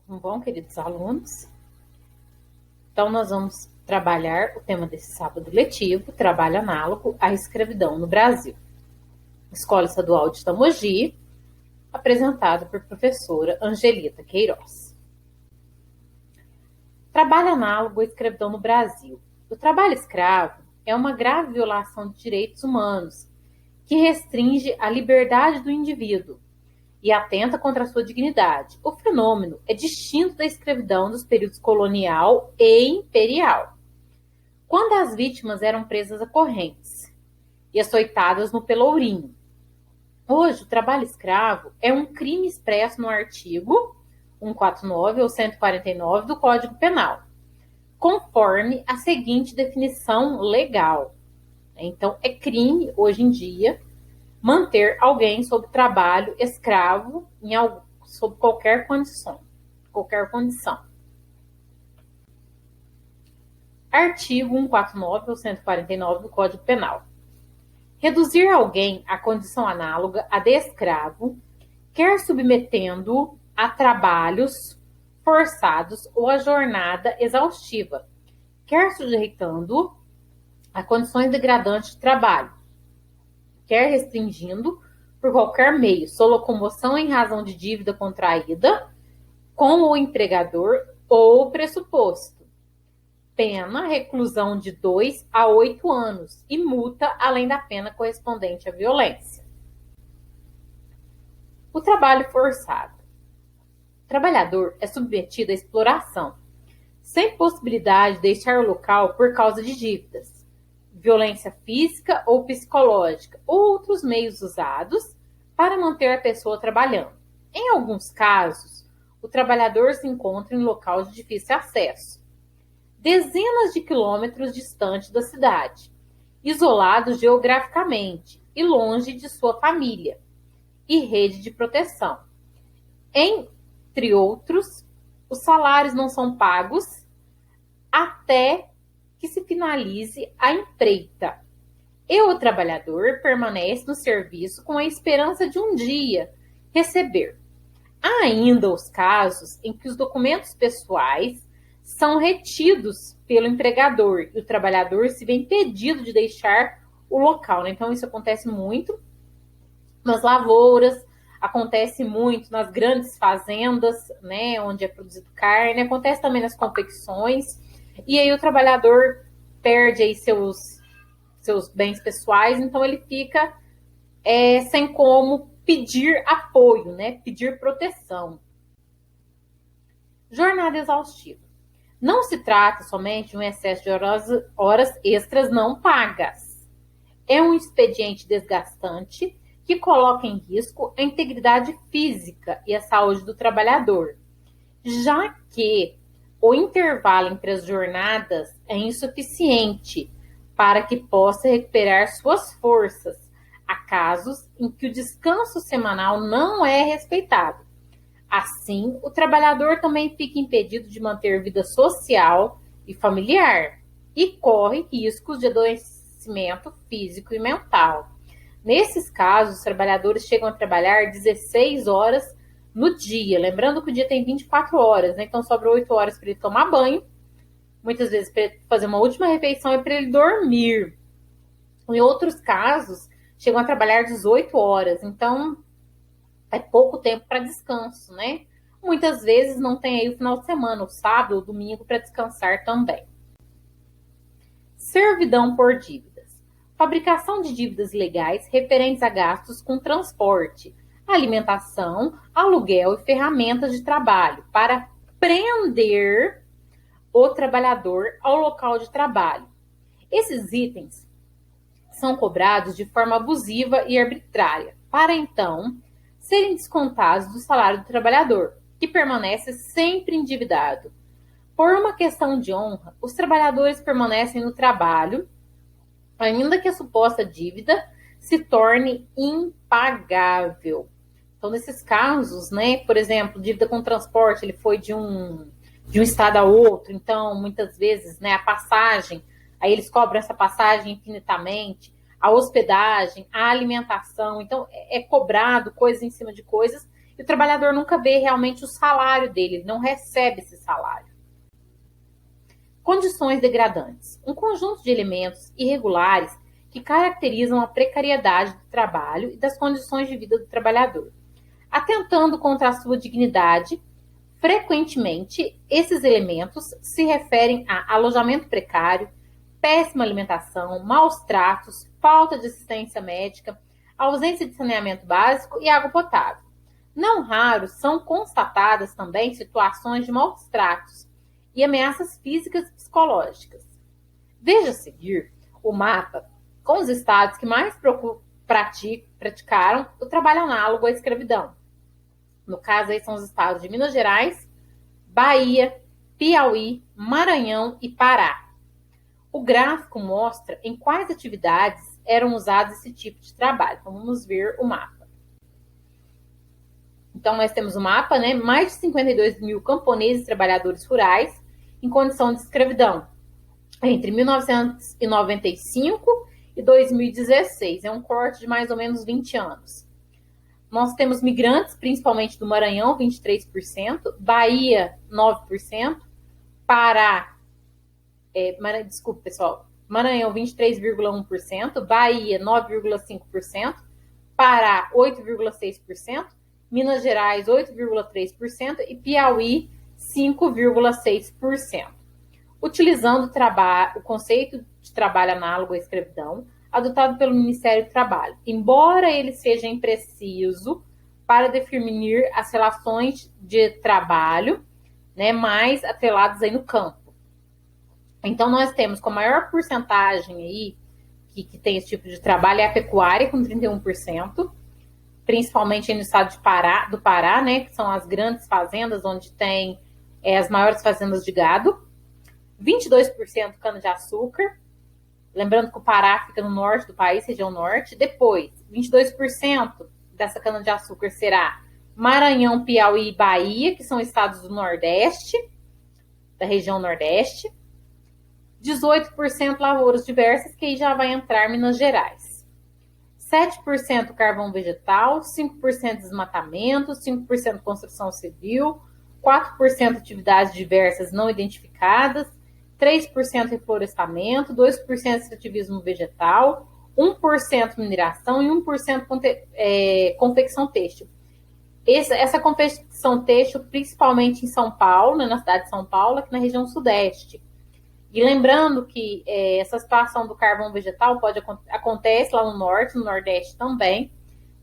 Bom, queridos alunos, então nós vamos trabalhar o tema desse sábado letivo, trabalho análogo à escravidão no Brasil. Escola Estadual de Mogi, apresentado por professora Angelita Queiroz. Trabalho análogo à escravidão no Brasil. O trabalho escravo é uma grave violação de direitos humanos que restringe a liberdade do indivíduo e atenta contra a sua dignidade. O fenômeno é distinto da escravidão dos períodos colonial e imperial, quando as vítimas eram presas a correntes e açoitadas no pelourinho. Hoje, o trabalho escravo é um crime expresso no artigo 149 ou 149 do Código Penal, conforme a seguinte definição legal. Então, é crime, hoje em dia, manter alguém sob trabalho escravo sob qualquer condição. Artigo 149 ou 149 do Código Penal. Reduzir alguém à condição análoga à de escravo, quer submetendo-o a trabalhos forçados ou a jornada exaustiva, quer sujeitando-o a condições degradantes de trabalho, quer restringindo, por qualquer meio, sua locomoção em razão de dívida contraída com o empregador ou pressuposto. Pena, reclusão de 2 a 8 anos e multa, além da pena correspondente à violência. O trabalho forçado. O trabalhador é submetido à exploração, sem possibilidade de deixar o local por causa de dívidas, violência física ou psicológica, ou outros meios usados para manter a pessoa trabalhando. Em alguns casos, o trabalhador se encontra em local de difícil acesso, dezenas de quilômetros distante da cidade, isolado geograficamente e longe de sua família e rede de proteção. Entre outros, os salários não são pagos até que se finalize a empreita. E o trabalhador permanece no serviço com a esperança de um dia receber. Há ainda os casos em que os documentos pessoais são retidos pelo empregador e o trabalhador se vê impedido de deixar o local. Então, isso acontece muito nas lavouras, acontece muito nas grandes fazendas, né, onde é produzido carne, acontece também nas confecções. E aí o trabalhador perde aí seus bens pessoais, então ele fica sem como pedir apoio, né? Pedir proteção. Jornada exaustiva. Não se trata somente de um excesso de horas extras não pagas. É um expediente desgastante que coloca em risco a integridade física e a saúde do trabalhador, já que o intervalo entre as jornadas é insuficiente para que possa recuperar suas forças. Há casos em que o descanso semanal não é respeitado. Assim, o trabalhador também fica impedido de manter vida social e familiar e corre riscos de adoecimento físico e mental. Nesses casos, os trabalhadores chegam a trabalhar 16 horas no dia, lembrando que o dia tem 24 horas, né? Então sobra 8 horas para ele tomar banho, muitas vezes para ele fazer uma última refeição e para ele dormir. Em outros casos, chegam a trabalhar 18 horas, então é pouco tempo para descanso, né? Muitas vezes não tem aí o final de semana, o sábado, o domingo para descansar também. Servidão por dívidas. Fabricação de dívidas legais referentes a gastos com transporte, alimentação, aluguel e ferramentas de trabalho para prender o trabalhador ao local de trabalho. Esses itens são cobrados de forma abusiva e arbitrária, para então serem descontados do salário do trabalhador, que permanece sempre endividado. Por uma questão de honra, os trabalhadores permanecem no trabalho, ainda que a suposta dívida se torne impagável. Então, nesses casos, né, por exemplo, dívida com transporte, ele foi de um estado a outro, então, muitas vezes, né, a passagem, aí eles cobram essa passagem infinitamente, a hospedagem, a alimentação, então, é cobrado coisas em cima de coisas, e o trabalhador nunca vê realmente o salário dele, ele não recebe esse salário. Condições degradantes. Um conjunto de elementos irregulares que caracterizam a precariedade do trabalho e das condições de vida do trabalhador. Atentando contra a sua dignidade, frequentemente esses elementos se referem a alojamento precário, péssima alimentação, maus tratos, falta de assistência médica, ausência de saneamento básico e água potável. Não raros são constatadas também situações de maus tratos e ameaças físicas e psicológicas. Veja a seguir o mapa com os estados que mais praticaram o trabalho análogo à escravidão. No caso, aí são os estados de Minas Gerais, Bahia, Piauí, Maranhão e Pará. O gráfico mostra em quais atividades eram usados esse tipo de trabalho. Então, vamos ver o mapa. Então, nós temos o mapa, né? Mais de 52 mil camponeses e trabalhadores rurais em condição de escravidão entre 1995 e 2016. É um corte de mais ou menos 20 anos. Nós temos migrantes, principalmente do Maranhão, 23%, Bahia, 9%, Pará, desculpa, pessoal, Maranhão, 23,1%, Bahia, 9,5%, Pará, 8,6%, Minas Gerais, 8,3% e Piauí, 5,6%. Utilizando o conceito de trabalho análogo à escravidão, adotado pelo Ministério do Trabalho, embora ele seja impreciso para definir as relações de trabalho, né, mais atreladas aí no campo. Então, nós temos com a maior porcentagem aí que tem esse tipo de trabalho é a pecuária, com 31%, principalmente no estado do Pará, né, que são as grandes fazendas onde tem as maiores fazendas de gado, 22% cana-de-açúcar, lembrando que o Pará fica no norte do país, região norte. Depois, 22% dessa cana-de-açúcar será Maranhão, Piauí e Bahia, que são estados do Nordeste, da região Nordeste. 18% lavouras diversas, que aí já vai entrar Minas Gerais. 7% carvão vegetal, 5% desmatamento, 5% construção civil, 4% atividades diversas não identificadas, 3% reflorestamento, 2% extrativismo vegetal, 1% mineração e 1% confecção têxtil. Essa confecção têxtil, principalmente em São Paulo, né, na cidade de São Paulo, aqui na região sudeste. E lembrando que essa situação do carvão vegetal acontece lá no norte, no nordeste também.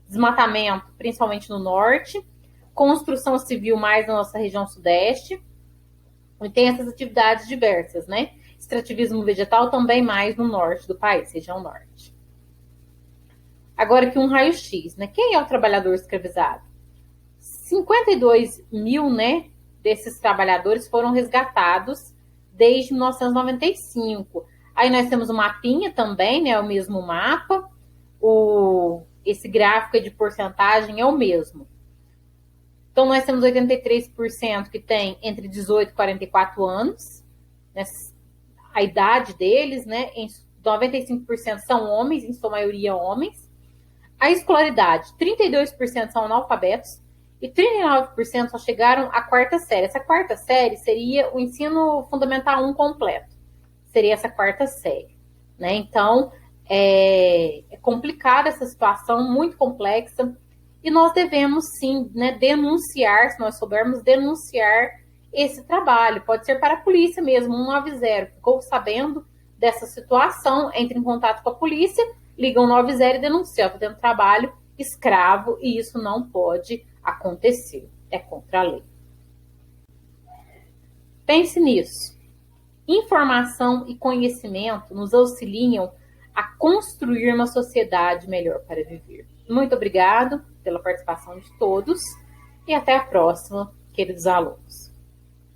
Desmatamento, principalmente no norte. Construção civil mais na nossa região sudeste. E tem essas atividades diversas, né? Extrativismo vegetal também mais no norte do país, região norte. Agora aqui um raio-x, né? Quem é o trabalhador escravizado? 52 mil, né, desses trabalhadores foram resgatados desde 1995. Aí nós temos o mapinha também, né? O mesmo mapa. Esse gráfico de porcentagem é o mesmo. Então, nós temos 83% que tem entre 18 e 44 anos, né, a idade deles, né, 95% são homens, em sua maioria homens. A escolaridade, 32% são analfabetos e 39% só chegaram à quarta série. Essa quarta série seria o ensino fundamental 1 completo, seria essa quarta série, né? Então, é complicada essa situação, muito complexa. E nós devemos, sim, né, denunciar, se nós soubermos denunciar esse trabalho. Pode ser para a polícia mesmo, 190. Ficou sabendo dessa situação, entra em contato com a polícia, liga 190 e denuncia. Estou tendo trabalho escravo e isso não pode acontecer. É contra a lei. Pense nisso. Informação e conhecimento nos auxiliam a construir uma sociedade melhor para viver. Muito obrigado pela participação de todos e até a próxima, queridos alunos.